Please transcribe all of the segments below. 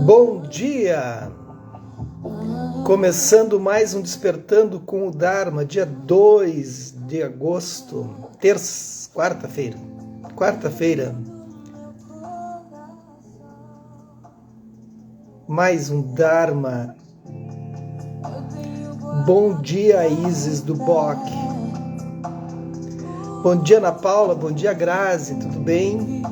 Bom dia! Começando mais um Despertando com o Dharma, dia 2 de agosto, quarta-feira. Mais um Dharma. Bom dia, Isis do Boc. Bom dia, Ana Paula. Bom dia, Grazi. Tudo bem?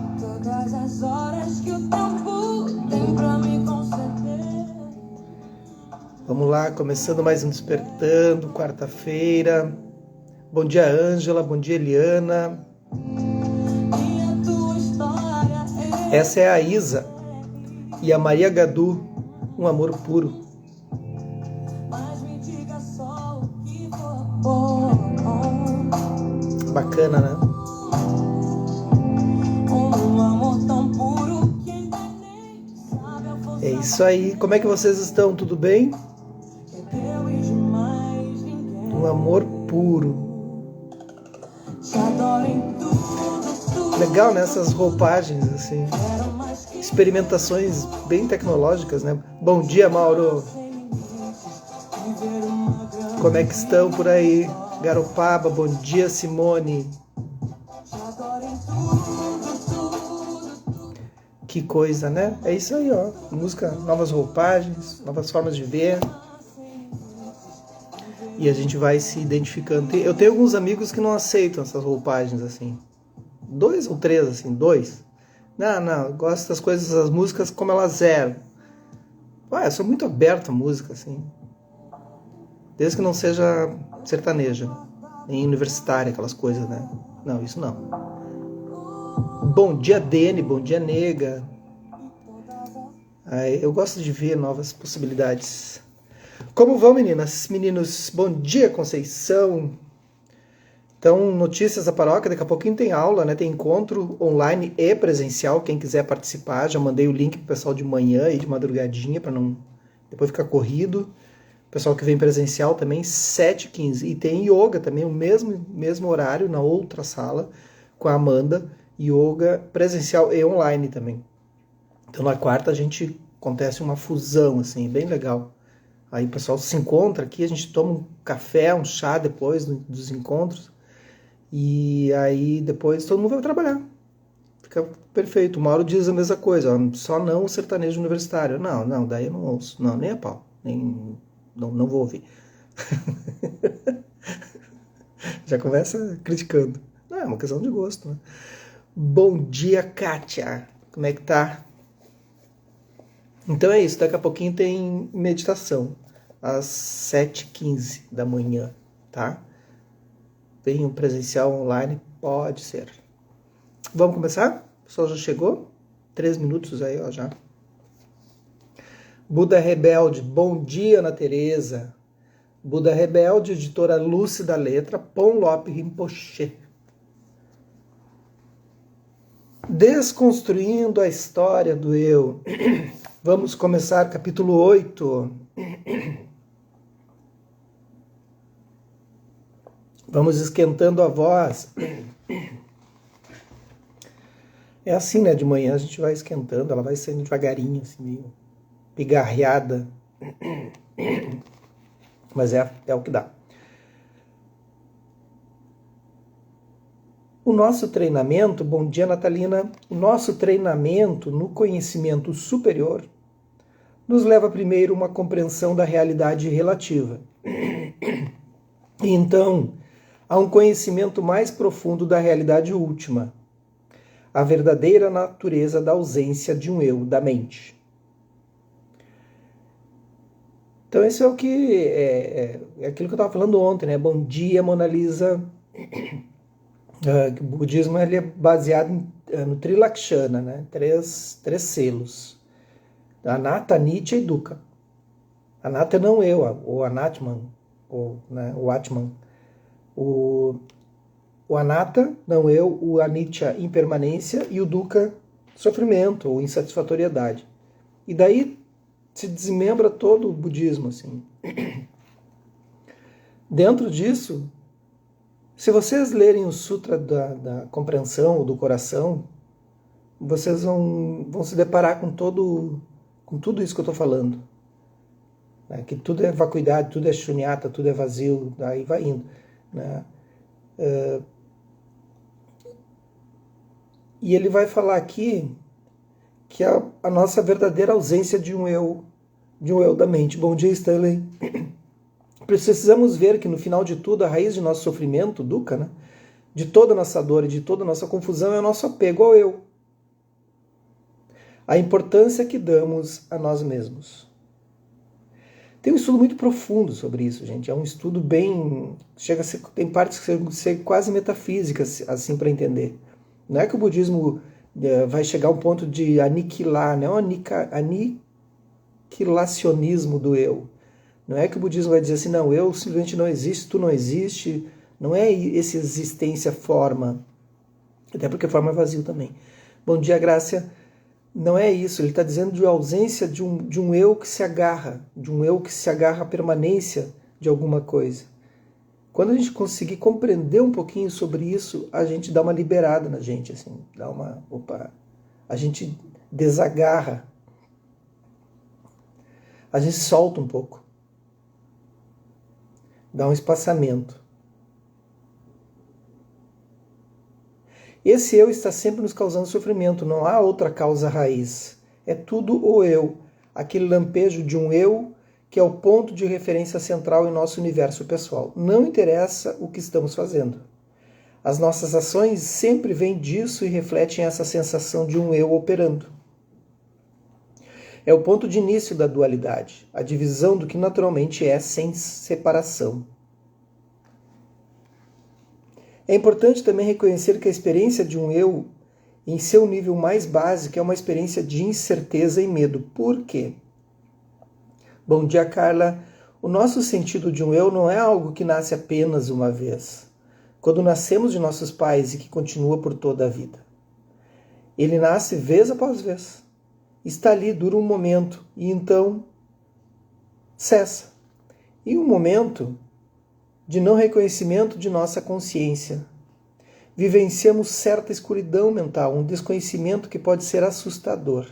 Vamos lá, começando mais um Despertando, quarta-feira. Bom dia, Ângela. Bom dia, Eliana. Essa é a Isa e a Maria Gadu, um amor puro. Bacana, né? É isso aí. Como é que vocês estão? Tudo bem? Um amor puro. Legal, né? Essas roupagens, assim. Experimentações bem tecnológicas, né? Bom dia, Mauro. Como é que estão por aí? Garopaba, bom dia, Simone. Que coisa, né? É isso aí, ó. Música, novas roupagens, novas formas de ver. E a gente vai se identificando. Eu tenho alguns amigos que não aceitam essas roupagens, assim. 2 ou 3, assim, 2. Não, eu gosto das coisas, das músicas como elas eram. Eu sou muito aberto à música, assim. Desde que não seja sertaneja, nem universitária, aquelas coisas, né? Não, isso não. Bom dia, Dene, bom dia, Nega. Eu gosto de ver novas possibilidades. Como vão, meninas? Meninos, bom dia, Conceição. Então, notícias da paróquia, daqui a pouquinho tem aula, né? Tem encontro online e presencial, quem quiser participar. Já mandei o link pro pessoal de manhã e de madrugadinha, para não depois ficar corrido. O pessoal que vem presencial também, 7h15. E tem yoga também, o mesmo horário, na outra sala, com a Amanda. Yoga presencial e online também. Então, na quarta, acontece uma fusão, assim, bem legal. Aí o pessoal se encontra aqui, a gente toma um café, um chá depois dos encontros. E aí depois todo mundo vai trabalhar. Fica perfeito. O Mauro diz a mesma coisa, ó, só não o sertanejo universitário. Não, daí eu não ouço. Não, nem a pau. Não vou ouvir. Já começa criticando. Não, é uma questão de gosto, né? Bom dia, Kátia. Como é que tá? Então é isso, daqui a pouquinho tem meditação, às 7h15 da manhã, tá? Tem um presencial online? Pode ser. Vamos começar? O pessoal já chegou? 3 minutos aí, ó, já. Buda Rebelde, bom dia, Ana Tereza. Buda Rebelde, editora Lúcida Letra, Ponlop Rinpoche. Desconstruindo a história do eu. Vamos começar capítulo 8. Vamos esquentando a voz. É assim, né? De manhã a gente vai esquentando, ela vai saindo devagarinho, assim, meio pigarreada. Mas é o que dá. O nosso treinamento, bom dia, Natalina, o nosso treinamento no conhecimento superior nos leva primeiro a uma compreensão da realidade relativa. E então, a um conhecimento mais profundo da realidade última, a verdadeira natureza da ausência de um eu da mente. Então, isso é o que é aquilo que eu estava falando ontem, né? Bom dia, Mona Lisa. O budismo ele é baseado no Trilakshana, né? Três selos. Anatta, Nitya e Dukkha. Anatta é não eu, o Anatman, né, o Atman. O Anatta, não eu, o Anitya, impermanência, e o Dukkha, sofrimento ou insatisfatoriedade. E daí se desmembra todo o budismo, assim. Dentro disso, se vocês lerem o Sutra da Compreensão ou do Coração, vocês vão se deparar com tudo isso que eu estou falando. Né? Que tudo é vacuidade, tudo é shunyata, tudo é vazio, aí vai indo. Né? E ele vai falar aqui que a nossa verdadeira ausência de um eu da mente. Bom dia, Stanley. Precisamos ver que no final de tudo, a raiz de nosso sofrimento, dukkha, né? De toda a nossa dor e de toda a nossa confusão é o nosso apego ao eu. A importância que damos a nós mesmos. Tem um estudo muito profundo sobre isso, gente. É um estudo bem... tem partes que chegam a ser quase metafísicas, assim, para entender. Não é que o budismo vai chegar a um ponto de aniquilar, não é um aniquilacionismo do eu. Não é que o budismo vai dizer assim, não, eu simplesmente não existe, tu não existe. Não é essa existência forma. Até porque forma é vazio também. Bom dia, Grácia. Não é isso. Ele está dizendo de ausência de um eu que se agarra, de um eu que se agarra à permanência de alguma coisa. Quando a gente conseguir compreender um pouquinho sobre isso, a gente dá uma liberada na gente, assim, a gente desagarra, a gente solta um pouco, dá um espaçamento. Esse eu está sempre nos causando sofrimento, não há outra causa raiz. É tudo o eu, aquele lampejo de um eu que é o ponto de referência central em nosso universo pessoal. Não interessa o que estamos fazendo. As nossas ações sempre vêm disso e refletem essa sensação de um eu operando. É o ponto de início da dualidade, a divisão do que naturalmente é sem separação. É importante também reconhecer que a experiência de um eu, em seu nível mais básico, é uma experiência de incerteza e medo. Por quê? Bom dia, Carla. O nosso sentido de um eu não é algo que nasce apenas uma vez, quando nascemos de nossos pais e que continua por toda a vida. Ele nasce vez após vez. Está ali, dura um momento, e então cessa. E um momento de não reconhecimento de nossa consciência. Vivenciamos certa escuridão mental, um desconhecimento que pode ser assustador.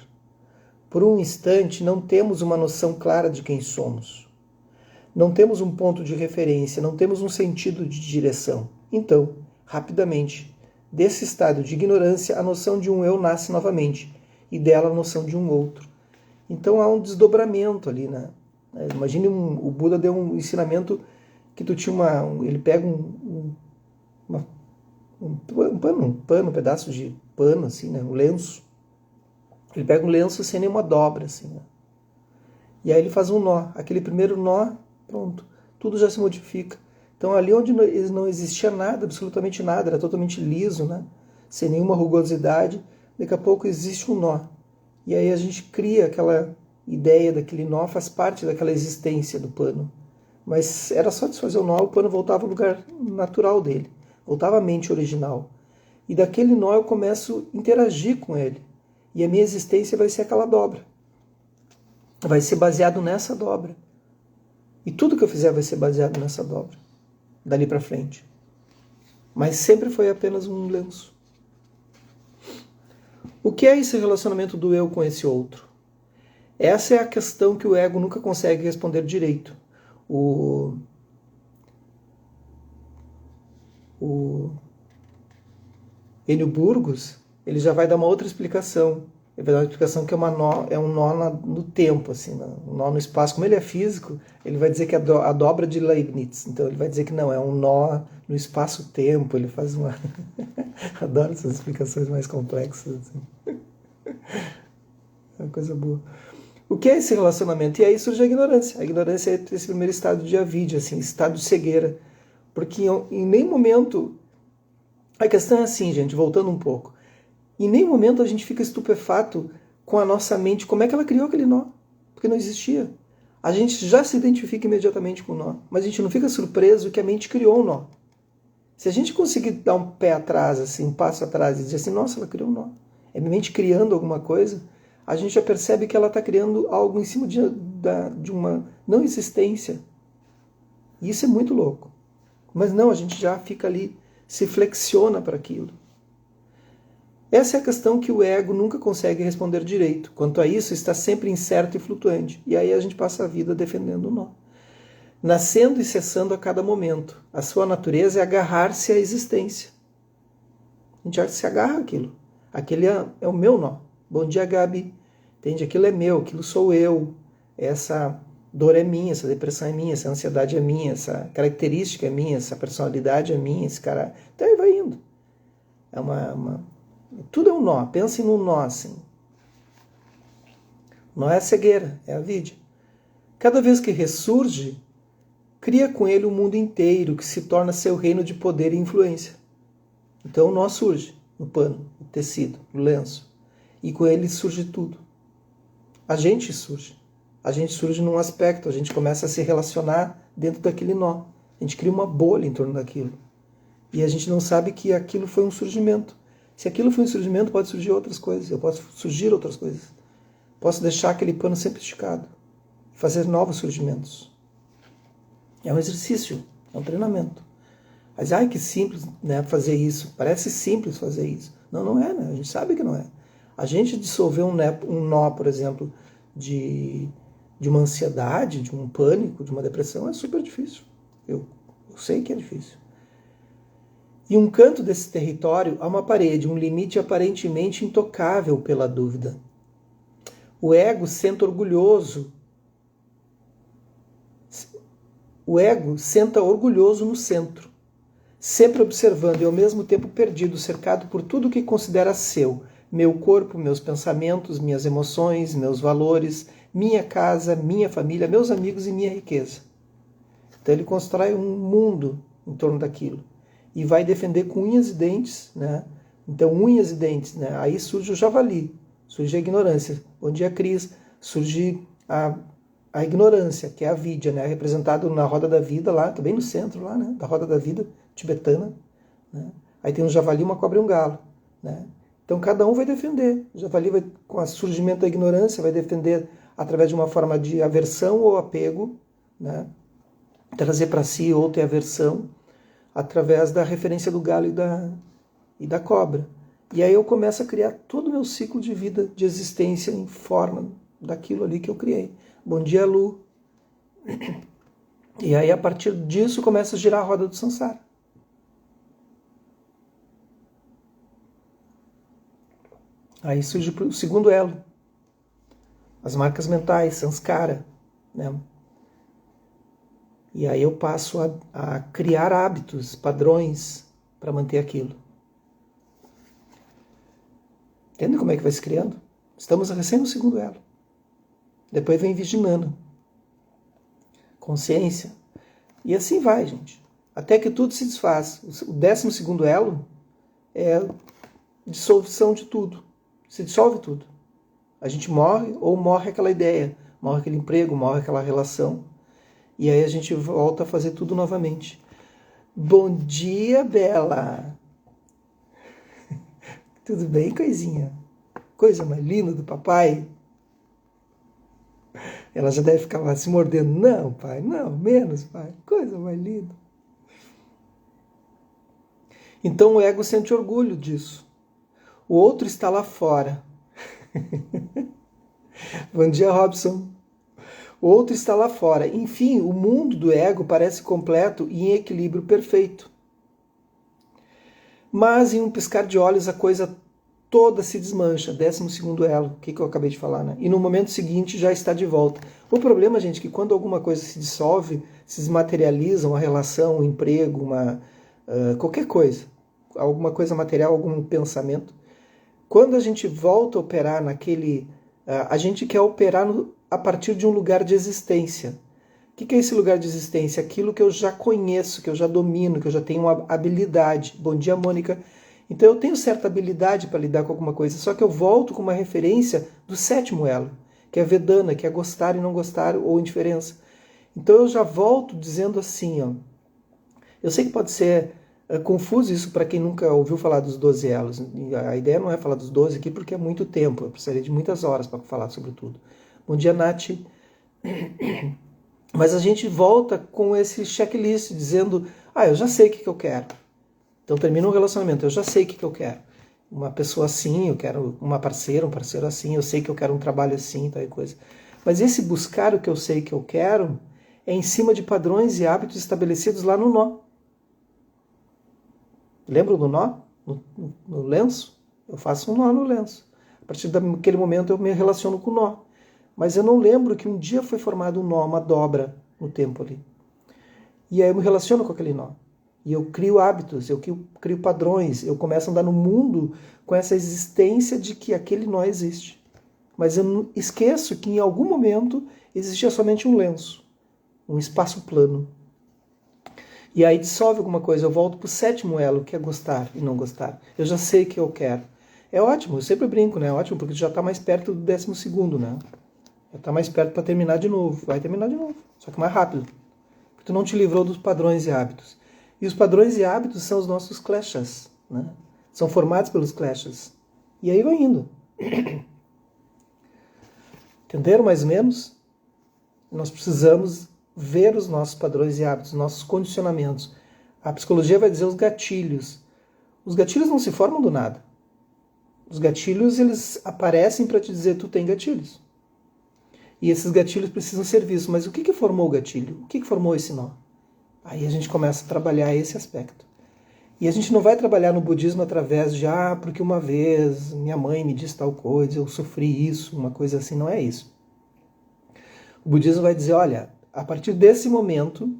Por um instante, não temos uma noção clara de quem somos. Não temos um ponto de referência, não temos um sentido de direção. Então, rapidamente, desse estado de ignorância, a noção de um eu nasce novamente, e dela a noção de um outro. Então há um desdobramento ali, né? Imagine o Buda deu um ensinamento que tu tinha ele pega um pedaço de pano, assim, né? Um lenço. Ele pega um lenço sem nenhuma dobra, assim, né? E aí ele faz um nó. Aquele primeiro nó, pronto. Tudo já se modifica. Então ali onde não existia nada, absolutamente nada, era totalmente liso, né? Sem nenhuma rugosidade, daqui a pouco existe um nó. E aí a gente cria aquela ideia daquele nó, faz parte daquela existência do pano. Mas era só desfazer o nó, o pano voltava ao lugar natural dele. Voltava à mente original. E daquele nó eu começo a interagir com ele. E a minha existência vai ser aquela dobra. Vai ser baseado nessa dobra. E tudo que eu fizer vai ser baseado nessa dobra. Dali para frente. Mas sempre foi apenas um lenço. O que é esse relacionamento do eu com esse outro? Essa é a questão que o ego nunca consegue responder direito. O Enio Burgos, ele já vai dar uma outra explicação. Ele vai dar uma explicação que é um nó no tempo, assim, um nó no espaço. Como ele é físico, ele vai dizer que é a dobra de Leibniz. Então ele vai dizer que não, é um nó no espaço-tempo. Ele faz uma... Adoro essas explicações mais complexas. Assim. É uma coisa boa. O que é esse relacionamento? E aí surge a ignorância. A ignorância é esse primeiro estado de avidya, assim, estado de cegueira. Porque em nenhum momento... A questão é assim, gente, voltando um pouco. Em nenhum momento a gente fica estupefato com a nossa mente. Como é que ela criou aquele nó? Porque não existia. A gente já se identifica imediatamente com o nó. Mas a gente não fica surpreso que a mente criou um nó. Se a gente conseguir dar um pé atrás, assim, um passo atrás e dizer assim, nossa, ela criou um nó. É minha mente criando alguma coisa, a gente já percebe que ela está criando algo em cima de uma não existência. E isso é muito louco. Mas não, a gente já fica ali, se flexiona para aquilo. Essa é a questão que o ego nunca consegue responder direito. Quanto a isso, está sempre incerto e flutuante. E aí a gente passa a vida defendendo o nó. Nascendo e cessando a cada momento. A sua natureza é agarrar-se à existência. A gente já se agarra àquilo. Aquele é o meu nó. Bom dia, Gabi. Entende? Aquilo é meu, aquilo sou eu. Essa dor é minha, essa depressão é minha, essa ansiedade é minha, essa característica é minha, essa personalidade é minha, esse cara... Então aí vai indo. Tudo é um nó. Pensem num nó assim. Nó é a cegueira, é a vida. Cada vez que ressurge, cria com ele o mundo inteiro, que se torna seu reino de poder e influência. Então o nó surge no pano, no tecido, no lenço. E com ele surge tudo. A gente surge. A gente surge num aspecto, a gente começa a se relacionar dentro daquele nó. A gente cria uma bolha em torno daquilo. E a gente não sabe que aquilo foi um surgimento. Se aquilo foi um surgimento, pode surgir outras coisas. Eu posso surgir outras coisas. Posso deixar aquele pano sempre esticado. Fazer novos surgimentos. É um exercício, é um treinamento. Mas, ai, que simples, né, fazer isso. Parece simples fazer isso. Não, não é, né? A gente sabe que não é. A gente dissolver um nó, por exemplo, de uma ansiedade, de um pânico, de uma depressão, é super difícil. Eu sei que é difícil. Em um canto desse território há uma parede, um limite aparentemente intocável pela dúvida. O ego senta orgulhoso. O ego senta orgulhoso no centro, sempre observando e ao mesmo tempo perdido, cercado por tudo que considera seu, meu corpo, meus pensamentos, minhas emoções, meus valores, minha casa, minha família, meus amigos e minha riqueza. Então ele constrói um mundo em torno daquilo e vai defender com unhas e dentes, né? Então unhas e dentes, né? Aí surge o javali, surge a ignorância. Bom dia, Cris. Surge a ignorância, que é a vidya, né? Representado na roda da vida lá, também no centro lá, né? Da roda da vida tibetana, né? Aí tem um javali, uma cobra e um galo, né? Então cada um vai defender. O javali vai, com o surgimento da ignorância, vai defender através de uma forma de aversão ou apego, né? Trazer para si ou ter aversão, através da referência do galo e da cobra. E aí eu começo a criar todo o meu ciclo de vida, de existência em forma daquilo ali que eu criei. Bom dia, Lu. E aí a partir disso começa a girar a roda do samsara. Aí surge o segundo elo. As marcas mentais, sanskara, né? E aí eu passo a criar hábitos, padrões para manter aquilo. Entende como é que vai se criando? Estamos recém no segundo elo. Depois vem Vijnana, consciência. E assim vai, gente. Até que tudo se desfaz. O 12º elo é a dissolução de tudo. Se dissolve tudo. A gente morre ou morre aquela ideia, morre aquele emprego, morre aquela relação. E aí a gente volta a fazer tudo novamente. Bom dia, Bela! Tudo bem, coisinha? Coisa mais linda do papai? Ela já deve ficar lá se mordendo. Não, pai, não, menos, pai. Coisa mais linda. Então o ego sente orgulho disso. O outro está lá fora. Bom dia, Robson. O outro está lá fora. Enfim, o mundo do ego parece completo e em equilíbrio perfeito. Mas em um piscar de olhos a coisa toda se desmancha. 12º elo, que eu acabei de falar, né? E no momento seguinte já está de volta. O problema, gente, é que quando alguma coisa se dissolve, se desmaterializa, uma relação, um emprego, qualquer coisa, alguma coisa material, algum pensamento, quando a gente volta a operar naquele... a gente quer operar a partir de um lugar de existência. O que é esse lugar de existência? Aquilo que eu já conheço, que eu já domino, que eu já tenho uma habilidade. Bom dia, Mônica. Então eu tenho certa habilidade para lidar com alguma coisa, só que eu volto com uma referência do 7º elo, que é Vedana, que é gostar e não gostar ou indiferença. Então eu já volto dizendo assim, ó, eu sei que pode ser confuso isso para quem nunca ouviu falar dos 12 elos. A ideia não é falar dos 12 aqui porque é muito tempo, eu precisaria de muitas horas para falar sobre tudo. Bom dia, Nath. Mas a gente volta com esse checklist dizendo, eu já sei o que eu quero. Então termina um relacionamento, eu já sei o que eu quero. uma pessoa assim, eu quero uma parceira, um parceiro assim, eu sei que eu quero um trabalho assim, tal coisa. Mas esse buscar o que eu sei que eu quero é em cima de padrões e hábitos estabelecidos lá no nó. Lembra do nó? No lenço? Eu faço um nó no lenço. A partir daquele momento eu me relaciono com o nó. Mas eu não lembro que um dia foi formado um nó, uma dobra no tempo ali. E aí eu me relaciono com aquele nó. E eu crio hábitos, eu crio padrões, eu começo a andar no mundo com essa existência de que aquele nó existe. Mas eu não esqueço que em algum momento existia somente um lenço, um espaço plano. E aí dissolve alguma coisa, eu volto para o 7º elo, que é gostar e não gostar. Eu já sei que eu quero. É ótimo, eu sempre brinco, né? É ótimo, porque tu já está mais perto do 12º, né? Já está mais perto para terminar de novo. Vai terminar de novo, só que mais rápido. Porque tu não te livrou dos padrões e hábitos. E os padrões e hábitos são os nossos kleshas, né? São formados pelos kleshas. E aí vai indo. Entenderam mais ou menos? Nós precisamos ver os nossos padrões e hábitos, nossos condicionamentos. A psicologia vai dizer os gatilhos. Os gatilhos não se formam do nada. Os gatilhos, eles aparecem para te dizer tu tem gatilhos. E esses gatilhos precisam ser vistos. Mas o que formou o gatilho? O que formou esse nó? Aí a gente começa a trabalhar esse aspecto. E a gente não vai trabalhar no budismo através de, porque uma vez minha mãe me disse tal coisa, eu sofri isso, uma coisa assim. Não é isso. O budismo vai dizer, olha, a partir desse momento,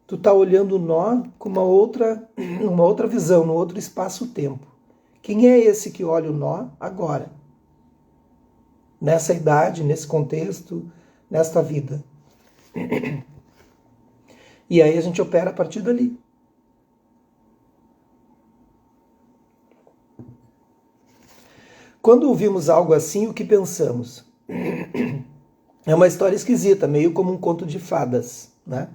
tu está olhando o nó com uma outra visão, no outro espaço-tempo. Quem é esse que olha o nó agora? Nessa idade, nesse contexto, nesta vida. E aí a gente opera a partir dali. Quando ouvimos algo assim, o que pensamos? É uma história esquisita, meio como um conto de fadas, né?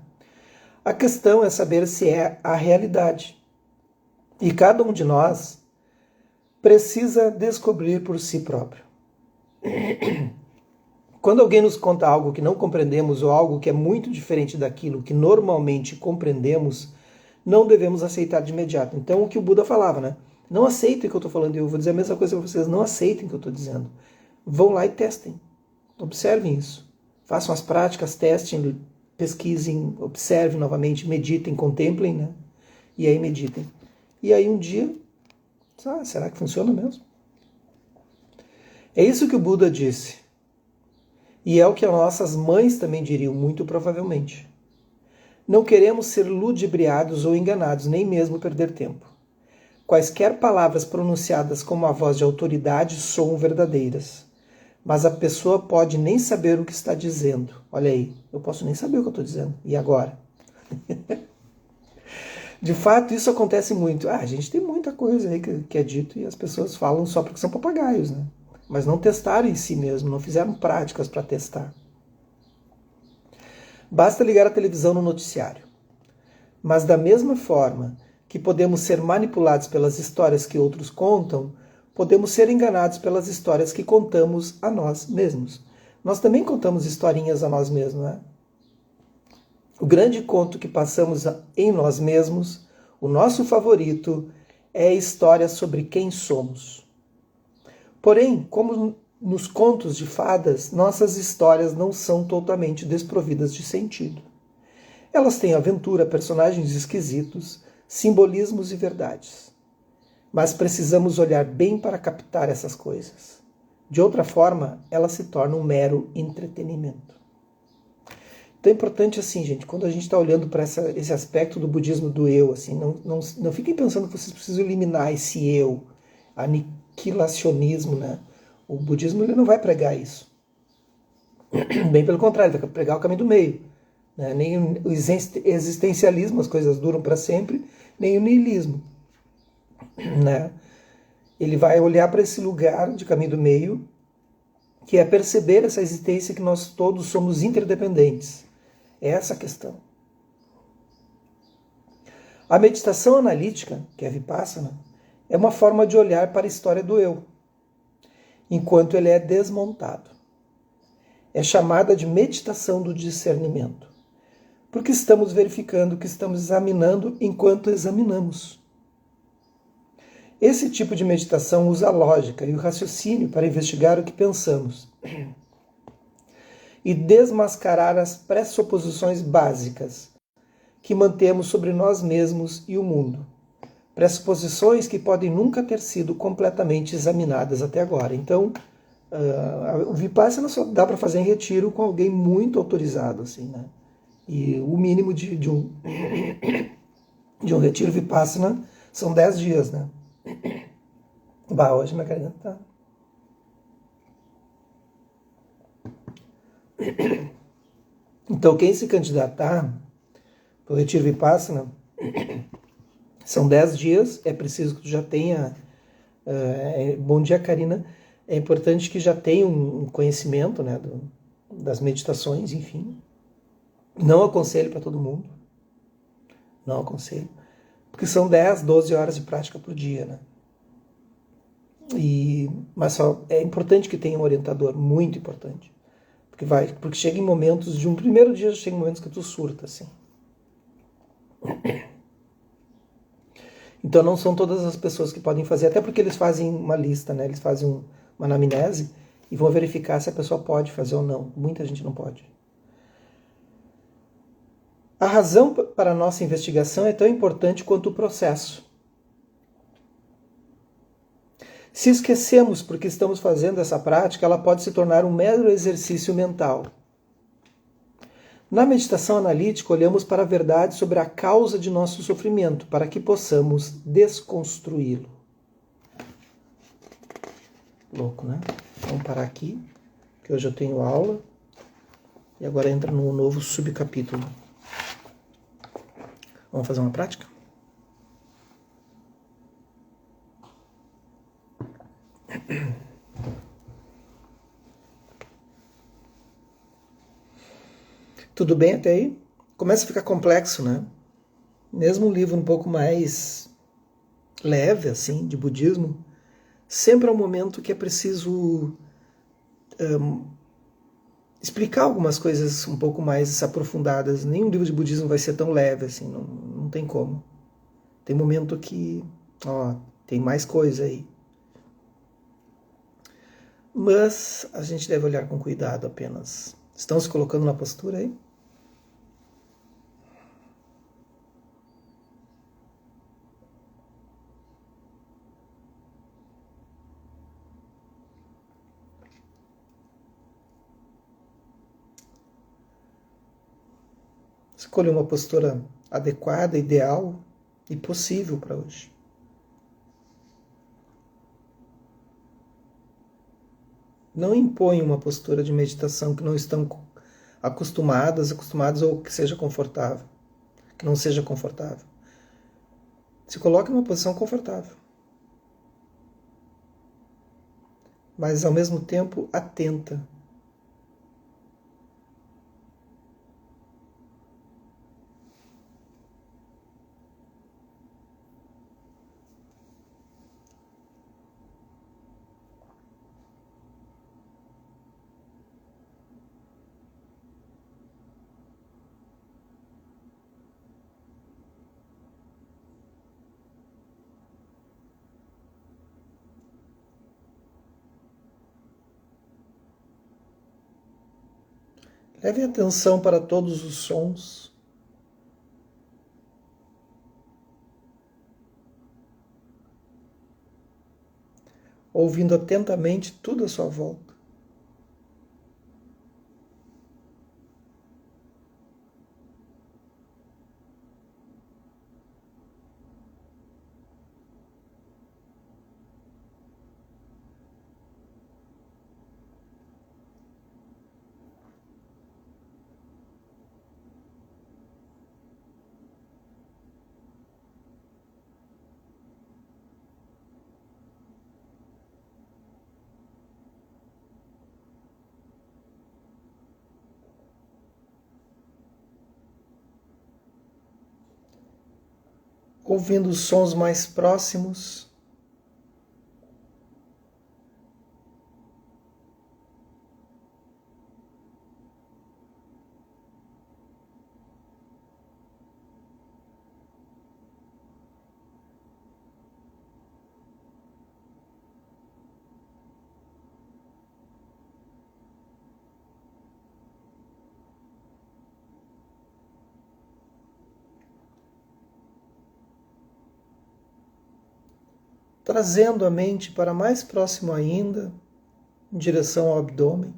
A questão é saber se é a realidade. E cada um de nós precisa descobrir por si próprio. Quando alguém nos conta algo que não compreendemos ou algo que é muito diferente daquilo que normalmente compreendemos, não devemos aceitar de imediato. Então, o que o Buda falava, né? Não aceitem o que eu estou falando, eu vou dizer a mesma coisa para vocês, não aceitem o que eu estou dizendo. Vão lá e testem. Observem isso. Façam as práticas, testem, pesquisem, observem novamente, meditem, contemplem, né? E aí meditem. E aí um dia, será que funciona mesmo? É isso que o Buda disse. E é o que as nossas mães também diriam, muito provavelmente. Não queremos ser ludibriados ou enganados, nem mesmo perder tempo. Quaisquer palavras pronunciadas com uma voz de autoridade soam verdadeiras. Mas a pessoa pode nem saber o que está dizendo. Olha aí, eu posso nem saber o que eu estou dizendo. E agora? De fato, isso acontece muito. A gente tem muita coisa aí que é dito e as pessoas falam só porque são papagaios, né? Mas não testaram em si mesmo, não fizeram práticas para testar. Basta ligar a televisão no noticiário. Mas da mesma forma que podemos ser manipulados pelas histórias que outros contam, podemos ser enganados pelas histórias que contamos a nós mesmos. Nós também contamos historinhas a nós mesmos, né? O grande conto que passamos em nós mesmos, o nosso favorito, é a história sobre quem somos. Porém, como nos contos de fadas, nossas histórias não são totalmente desprovidas de sentido. Elas têm aventura, personagens esquisitos, simbolismos e verdades. Mas precisamos olhar bem para captar essas coisas. De outra forma, elas se tornam um mero entretenimento. Então é importante assim, gente, quando a gente está olhando para esse aspecto do budismo do eu, assim, não fiquem pensando que vocês precisam eliminar esse eu, aniquilacionismo, né? O budismo ele não vai pregar isso. Bem pelo contrário, ele vai pregar o caminho do meio. Né? Nem o existencialismo, as coisas duram para sempre, nem o niilismo. Né? Ele vai olhar para esse lugar de caminho do meio, que é perceber essa existência que nós todos somos interdependentes. É essa a questão. A meditação analítica, que é a Vipassana, é uma forma de olhar para a história do eu, enquanto ele é desmontado. É chamada de meditação do discernimento, porque estamos verificando o que estamos examinando enquanto examinamos. Esse tipo de meditação usa a lógica e o raciocínio para investigar o que pensamos e desmascarar as pressuposições básicas que mantemos sobre nós mesmos e o mundo. Pressuposições que podem nunca ter sido completamente examinadas até agora. Então, o Vipassana só dá para fazer em retiro com alguém muito autorizado, assim, né? E o mínimo de um retiro Vipassana são 10 dias, né? Bah, hoje minha carinha tá... Então, quem se candidatar para o retiro Vipassana, são 10 dias, é preciso que tu já tenha... bom dia, Karina. É importante que já tenha um conhecimento, né, das meditações, enfim. Não aconselho para todo mundo. Não aconselho. Porque são 10, 12 horas de prática por dia, né? Mas só é importante que tenha um orientador, muito importante. Porque chega em momentos, de um primeiro dia, chega em momentos que tu surta, assim. Então não são todas as pessoas que podem fazer, até porque eles fazem uma lista, né? Eles fazem uma anamnese e vão verificar se a pessoa pode fazer ou não. Muita gente não pode. A razão para a nossa investigação é tão importante quanto o processo. Se esquecemos porque estamos fazendo essa prática, ela pode se tornar um mero exercício mental. Na meditação analítica, olhamos para a verdade sobre a causa de nosso sofrimento, para que possamos desconstruí-lo. Louco, né? Vamos parar aqui, que hoje eu tenho aula, e agora entra num novo subcapítulo. Vamos fazer uma prática? Tudo bem até aí? Começa a ficar complexo, né? Mesmo um livro um pouco mais leve, assim, de budismo, sempre é um momento que é preciso explicar algumas coisas um pouco mais aprofundadas. Nenhum livro de budismo vai ser tão leve, assim, não tem como. Tem momento que, tem mais coisa aí. Mas a gente deve olhar com cuidado apenas. Estão se colocando na postura aí? Escolha uma postura adequada, ideal e possível para hoje. Não impõe uma postura de meditação que não estão acostumados ou que seja confortável, que não seja confortável. Se coloque em uma posição confortável, mas ao mesmo tempo atenta. Leve atenção para todos os sons. Ouvindo atentamente tudo à sua volta. Ouvindo os sons mais próximos. trazendo a mente para mais próximo ainda, em direção ao abdômen.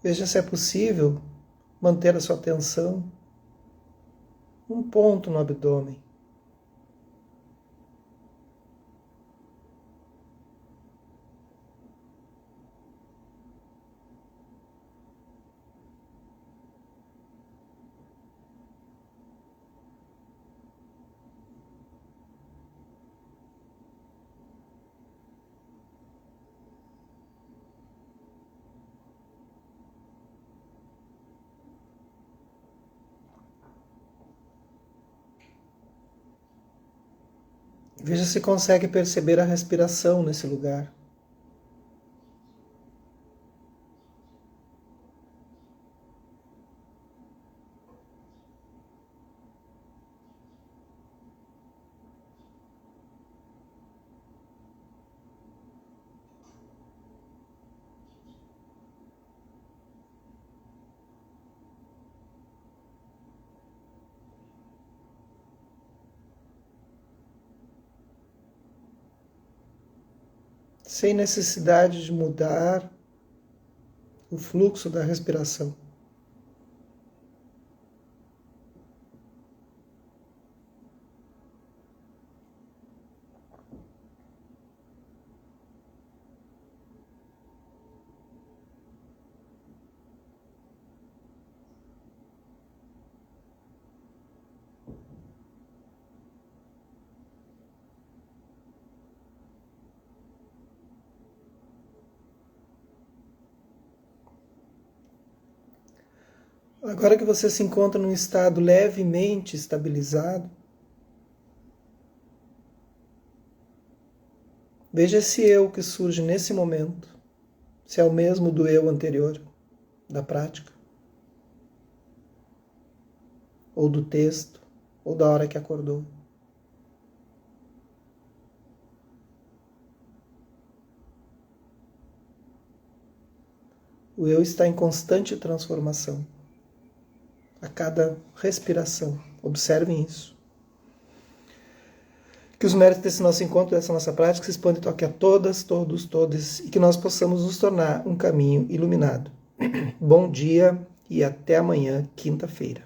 Veja se é possível manter a sua atenção num ponto no abdômen. Veja se consegue perceber a respiração nesse lugar. Sem necessidade de mudar o fluxo da respiração. Agora que você se encontra num estado levemente estabilizado, veja esse eu que surge nesse momento, se é o mesmo do eu anterior, da prática, ou do texto, ou da hora que acordou. O eu está em constante transformação. A cada respiração. Observem isso. Que os méritos desse nosso encontro, dessa nossa prática, se expandem e toquem a todas, todos, todas, e que nós possamos nos tornar um caminho iluminado. Bom dia e até amanhã, quinta-feira.